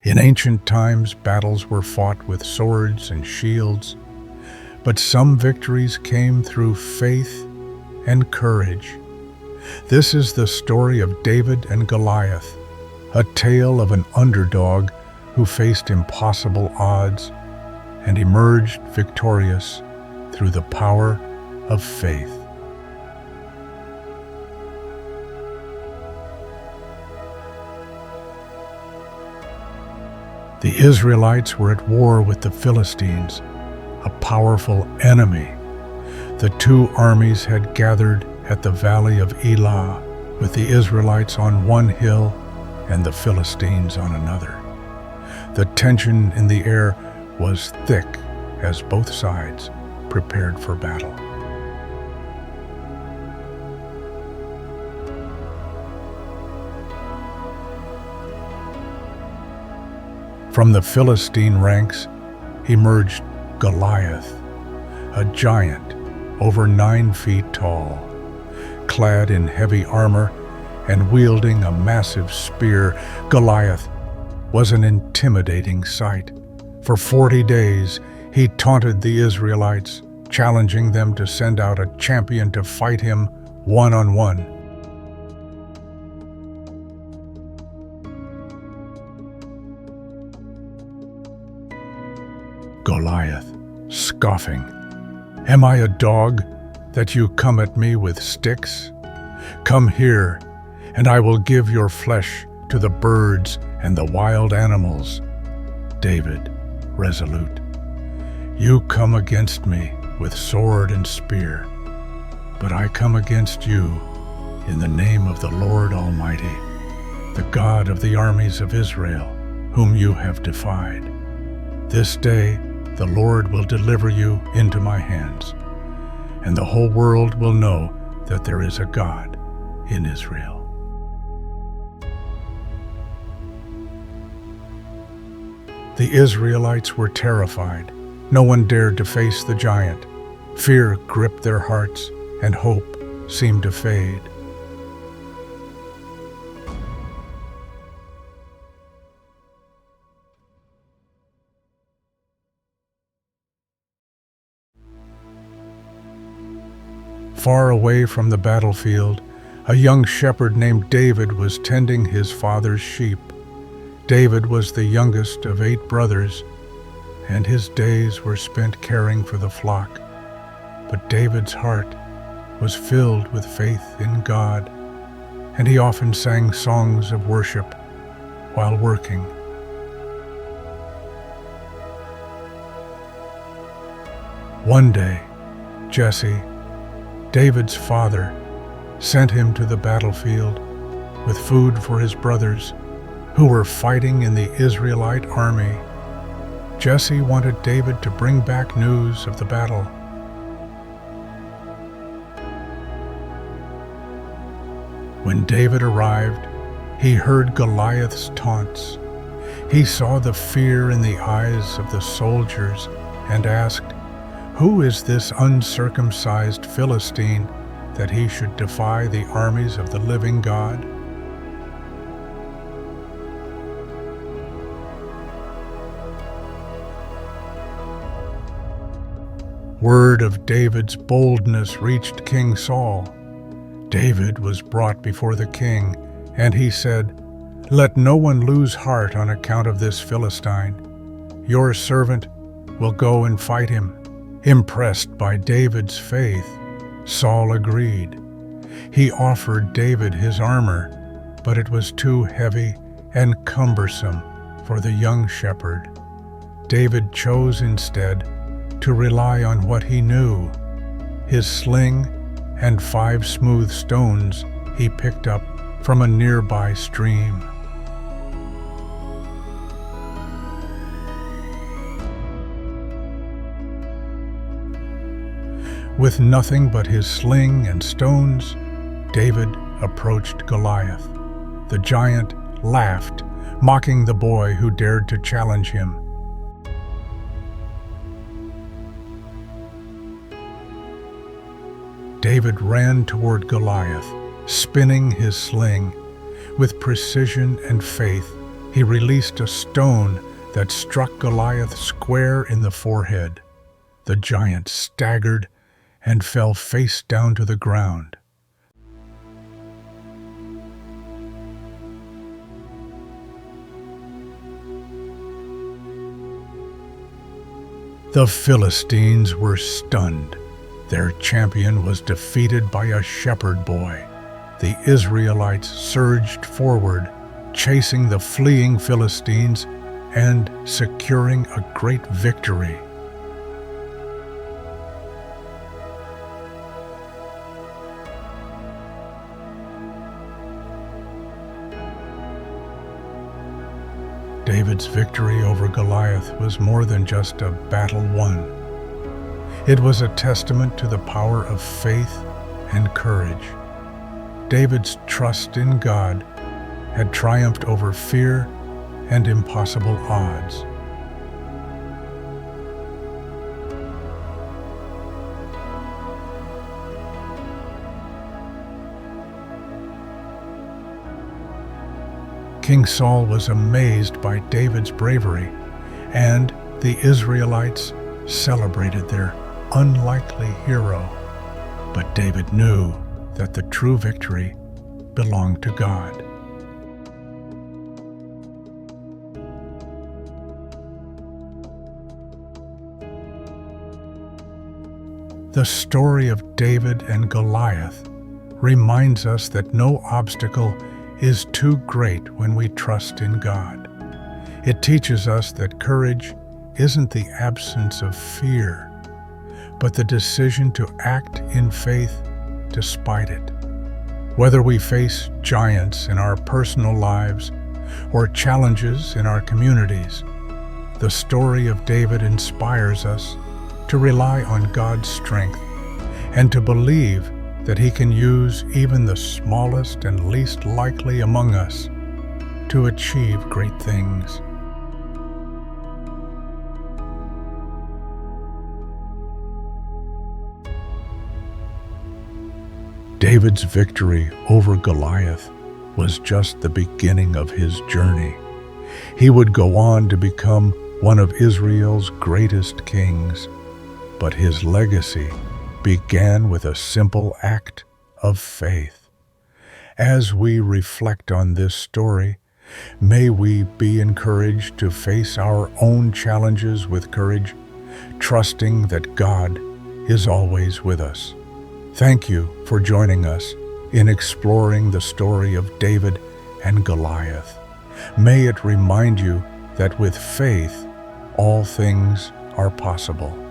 In ancient times, battles were fought with swords and shields, but some victories came through faith and courage. This is the story of David and Goliath, a tale of an underdog who faced impossible odds and emerged victorious through the power of faith. The Israelites were at war with the Philistines, a powerful enemy. The two armies had gathered at the valley of Elah, with the Israelites on one hill and the Philistines on another. The tension in the air was thick as both sides prepared for battle. From the Philistine ranks emerged Goliath, a giant over 9 feet tall, clad in heavy armor and wielding a massive spear. Goliath was an intimidating sight. For 40 days, he taunted the Israelites, challenging them to send out a champion to fight him one-on-one. Goliath, scoffing, "Am I a dog that you come at me with sticks? Come here, and I will give your flesh to the birds and the wild animals." David, resolute, "You come against me with sword and spear, but I come against you in the name of the Lord Almighty, the God of the armies of Israel, whom you have defied. This day the Lord will deliver you into my hands, and the whole world will know that there is a God in Israel." The Israelites were terrified. No one dared to face the giant. Fear gripped their hearts, and hope seemed to fade. Far away from the battlefield, a young shepherd named David was tending his father's sheep. David was the youngest of 8 brothers, and his days were spent caring for the flock. But David's heart was filled with faith in God, and he often sang songs of worship while working. One day, Jesse, David's father, sent him to the battlefield with food for his brothers who were fighting in the Israelite army. Jesse wanted David to bring back news of the battle. When David arrived, he heard Goliath's taunts. He saw the fear in the eyes of the soldiers and asked, "Who is this uncircumcised Philistine that he should defy the armies of the living God?" Word of David's boldness reached King Saul. David was brought before the king, and he said, "Let no one lose heart on account of this Philistine. Your servant will go and fight him." Impressed by David's faith, Saul agreed. He offered David his armor, but it was too heavy and cumbersome for the young shepherd. David chose instead to rely on what he knew: his sling and 5 smooth stones he picked up from a nearby stream. With nothing but his sling and stones, David approached Goliath. The giant laughed, mocking the boy who dared to challenge him. David ran toward Goliath, spinning his sling. With precision and faith, He released a stone that struck Goliath square in the forehead. The giant staggered and fell face down to the ground. The Philistines were stunned. Their champion was defeated by a shepherd boy. The Israelites surged forward, chasing the fleeing Philistines and securing a great victory. David's victory over Goliath was more than just a battle won. It was a testament to the power of faith and courage. David's trust in God had triumphed over fear and impossible odds. King Saul was amazed by David's bravery, and the Israelites celebrated their unlikely hero. But David knew that the true victory belonged to God. The story of David and Goliath reminds us that no obstacle is too great when we trust in God. It teaches us that courage isn't the absence of fear, but the decision to act in faith despite it. Whether we face giants in our personal lives or challenges in our communities, the story of David inspires us to rely on God's strength and to believe that He can use even the smallest and least likely among us to achieve great things. David's victory over Goliath was just the beginning of his journey. He would go on to become one of Israel's greatest kings, but his legacy began with a simple act of faith. As we reflect on this story, may we be encouraged to face our own challenges with courage, trusting that God is always with us. Thank you for joining us in exploring the story of David and Goliath. May it remind you that with faith, all things are possible.